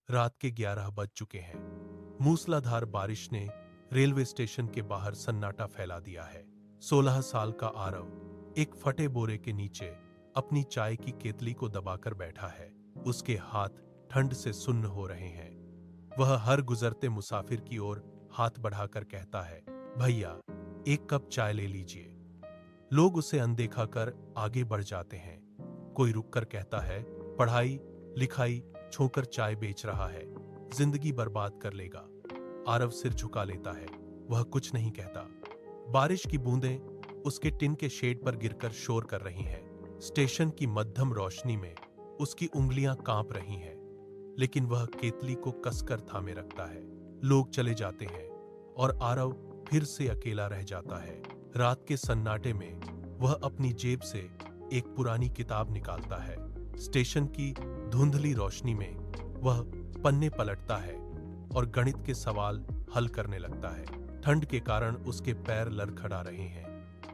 रात के 11 बज चुके हैं। मूसलाधार बारिश ने रेलवे स्टेशन के बाहर सन्नाटा फैला दिया है। 16 साल का आरव एक फटे बोरे के नीचे अपनी चाय की केतली को दबाकर बैठा है। उसके हाथ ठंड से सुन्न हो रहे हैं। वह हर गुजरते मुसाफिर की ओर हाथ बढ़ाकर कहता है, भैया एक कप चाय ले लीजिए। लोग उसे अनदेखा कर आगे बढ़ जाते हैं। कोई रुककर कहता है, पढ़ाई लिखाई छोड़कर चाय बेच रहा है, जिंदगी बर्बाद कर लेगा। आरव सिर झुका लेता है। वह कुछ नहीं कहता। बारिश की बूंदें उसके टिन के शेड पर गिरकर शोर कर रही हैं। स्टेशन की मध्यम रोशनी में उसकी उंगलियां कांप रही हैं, लेकिन वह केतली को कसकर थामे रखता है। लोग चले जाते हैं और आरव फिर से अकेला रह जाता है। रात के सन्नाटे में वह अपनी जेब से एक पुरानी किताब निकालता है। स्टेशन की धुंधली रोशनी में वह पन्ने पलटता है और गणित के सवाल हल करने लगता है। ठंड के कारण उसके पैर लड़खड़ा रहे हैं,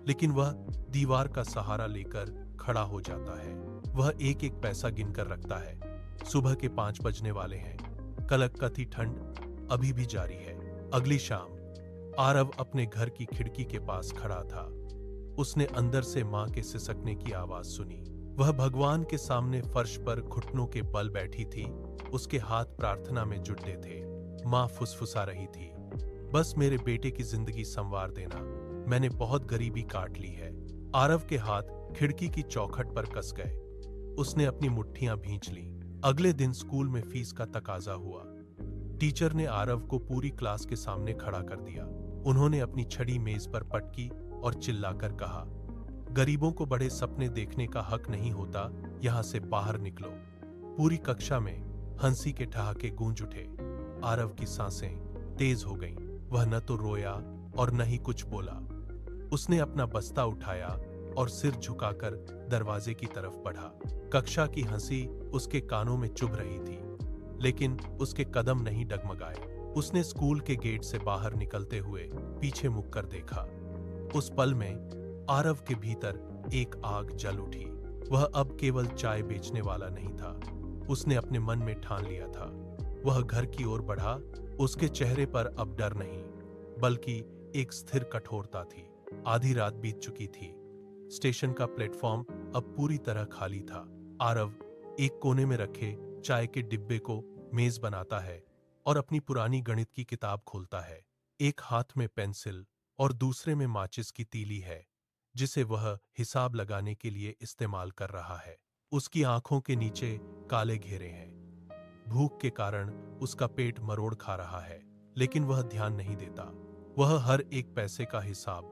लेकिन वह दीवार का सहारा लेकर खड़ा हो जाता है। वह एक एक पैसा गिनकर रखता है। सुबह के 5 बजने वाले हैं। कलकत्ती ठंड अभी भी जारी है। अगली शाम आरव अपने घर की खिड़की के पास खड़ा था। उसने अंदर से मां के सिसकने की आवाज सुनी। वह भगवान के सामने फर्श पर घुटनों के बल बैठी थी। उसके हाथ प्रार्थना में जुटे थे। मां फुसफुसा रही थी, बस मेरे बेटे की जिंदगी संवार देना, मैंने बहुत गरीबी काट ली है। आरव के हाथ खिड़की की चौखट पर कस गए। उसने अपनी मुट्ठियां भींच ली। अगले दिन स्कूल में फीस का तकाजा हुआ। टीचर ने आरव को पूरी क्लास के सामने खड़ा कर दिया। उन्होंने अपनी छड़ी मेज पर पटकी और चिल्लाकर कहा, गरीबों को बड़े सपने देखने का हक नहीं होता, यहां से बाहर निकलो। पूरी कक्षा में हंसी के ठहाके गूंज उठे। आरव की सांसें तेज हो गईं। वह न तो रोया और न ही कुछ बोला। उसने अपना बस्ता उठाया और सिर झुकाकर दरवाजे की तरफ बढ़ा। कक्षा की हंसी उसके कानों में चुभ रही थी, लेकिन उसके कदम नहीं डगमगाए। उसने स्कूल के गेट से बाहर निकलते हुए पीछे मुड़कर देखा। उस पल में आरव के भीतर एक आग जल उठी। वह अब केवल चाय बेचने वाला नहीं था। उसने अपने मन में ठान लिया था। वह घर की ओर बढ़ा। उसके चेहरे पर अब डर नहीं, बल्कि एक स्थिर कठोरता थी। आधी रात बीत चुकी थी। स्टेशन का प्लेटफॉर्म अब पूरी तरह खाली था। आरव एक कोने में रखे चाय के डिब्बे को मेज बनाता है और अपनी पुरानी गणित की किताब खोलता है। एक हाथ में पेंसिल और दूसरे में माचिस की तीली है, जिसे वह हिसाब लगाने के लिए इस्तेमाल कर रहा है। उसकी आंखों के नीचे काले घेरे हैं। भूख के कारण उसका पेट मरोड़ खा रहा है, लेकिन वह ध्यान नहीं देता। वह हर एक पैसे का हिसाब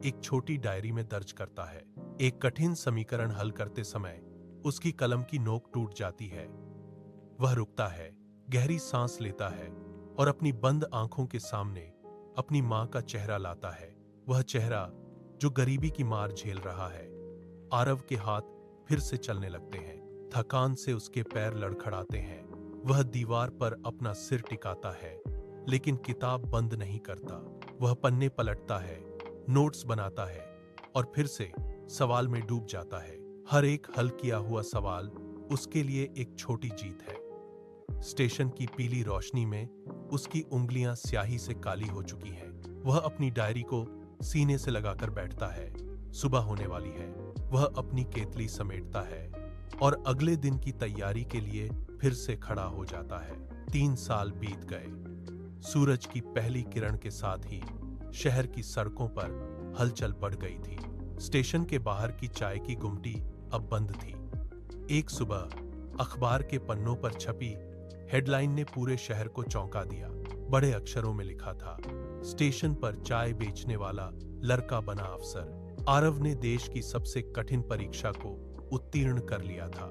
एक छोटी डायरी में दर्ज करता है। एक कठिन समीकरण हल करते समय उसकी कलम की नोक टूट जाती है। वह रुकता है, गहरी सांस लेता है और अपनी बंद आंखों के सामने अपनी मां का चेहरा लाता है। वह चेहरा जो गरीबी की मार झेल रहा है। आरव के हाथ फिर से चलने लगते हैं। थकान से उसके पैर लड़खड़ाते हैं। वह दीवार पर अपना सिर टिकाता है, लेकिन किताब बंद नहीं करता। वह पन्ने पलटता है, नोट्स बनाता है और फिर से सवाल में डूब जाता है। हर एक हल किया हुआ सवाल उसके लिए एक छोटी जीत है। स्टेशन की पीली रोशनी में उसकी उंगलियां स्याही से काली हो चुकी हैं। वह अपनी डायरी को सीने से लगाकर बैठता है। सुबह होने वाली है। वह अपनी केतली समेटता है और अगले दिन की तैयारी के लिए फिर से खड़ा हो जाता है। 3 साल बीत गए। सूरज की पहली किरण के साथ ही शहर की सड़कों पर हलचल बढ़ गई थी। स्टेशन के बाहर की चाय की गुमटी अब बंद थी। एक सुबह अखबार के पन्नों पर छपी हेडलाइन ने पूरे शहर को चौंका दिया। बड़े अक्षरों में लिखा था, स्टेशन पर चाय बेचने वाला लड़का बना अफसर। आरव ने देश की सबसे कठिन परीक्षा को उत्तीर्ण कर लिया था।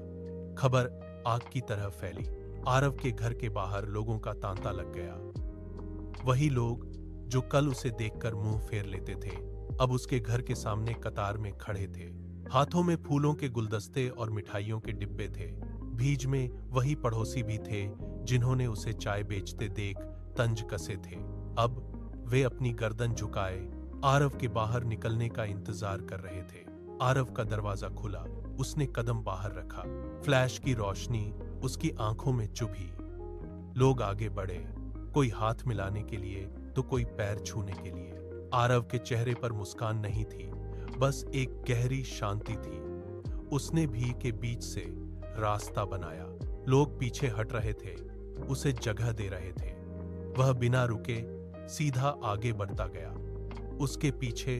खबर आग की तरह फैली। आरव के घर के बाहर लोगों का तांता लग गया। वही लोग जो कल उसे देखकर मुंह फेर लेते थे, अब उसके घर के सामने कतार में खड़े थे। हाथों में फूलों के गुलदस्ते और मिठाइयों के डिब्बे थे। बीच में वही पड़ोसी भी थे जिन्होंने उसे चाय बेचते देख तंज कसे थे। अब वे अपनी गर्दन झुकाए आरव के बाहर निकलने का इंतजार कर रहे थे। आरव का दरवाजा खुला। उसने कदम बाहर रखा। फ्लैश की रोशनी उसकी आंखों में चुभी। लोग आगे बढ़े, कोई हाथ मिलाने के लिए तो कोई पैर छूने के लिए। आरव के चेहरे पर मुस्कान नहीं थी, बस एक गहरी शांति थी। उसने भीड़ के बीच से रास्ता बनाया। लोग पीछे हट रहे थे, उसे जगह दे रहे थे। वह बिना रुके सीधा आगे बढ़ता गया। उसके पीछे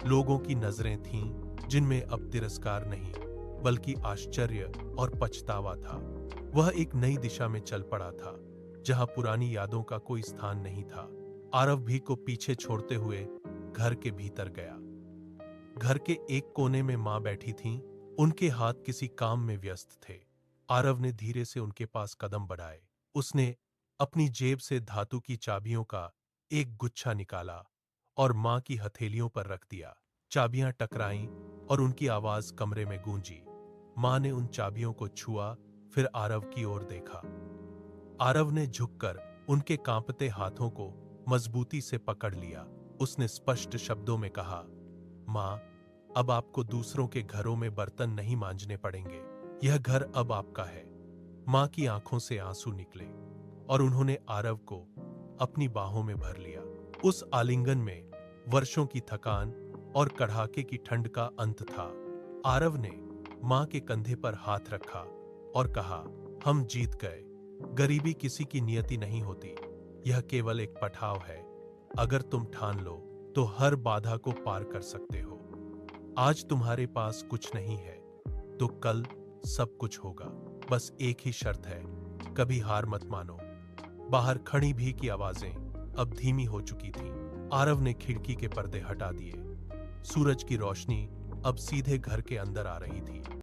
लोगों की नजरें थीं, जिनमें अब तिरस्कार नहीं, बल्कि आश्चर्य और पछतावा था। वह एक नई दिशा में चल पड़ा था, जहां पुरानी यादों का कोई स्थान नहीं था। आरव भी को पीछे छोड़ते हुए घर के भीतर गया। घर के एक कोने में मां बैठी थीं, उनके हाथ किसी काम में व्यस्त थे। आरव ने धीरे से उनके पास कदम बढ़ाए। उसने अपनी जेब से धातु की चाबियों का एक गुच्छा निकाला और मां की हथेलियों पर रख दिया। चाबियां टकराईं और उनकी आवाज कमरे में गूंजी। मां ने उन चाबियों को छुआ, फिर आरव की ओर देखा। आरव ने झुककर उनके कांपते हाथों को मजबूती से पकड़ लिया। उसने स्पष्ट शब्दों में कहा, मां, अब आपको दूसरों के घरों में बर्तन नहीं मांजने पड़ेंगे। यह घर अब आपका है। मां की आंखों से आंसू निकले और उन्होंने आरव को अपनी बाहों में भर लिया। उस आलिंगन में वर्षों की थकान और कड़ाके की ठंड का अंत था। आरव ने मां के कंधे पर हाथ रखा और कहा, हम जीत गए। गरीबी किसी की नियति नहीं होती, यह केवल एक पड़ाव है। अगर तुम ठान लो तो हर बाधा को पार कर सकते हो। आज तुम्हारे पास कुछ नहीं है तो कल सब कुछ होगा। बस एक ही शर्त है, कभी हार मत मानो। बाहर खड़ी भी की आवाजें अब धीमी हो चुकी थीं। आरव ने खिड़की के पर्दे हटा दिए। सूरज की रोशनी अब सीधे घर के अंदर आ रही थी।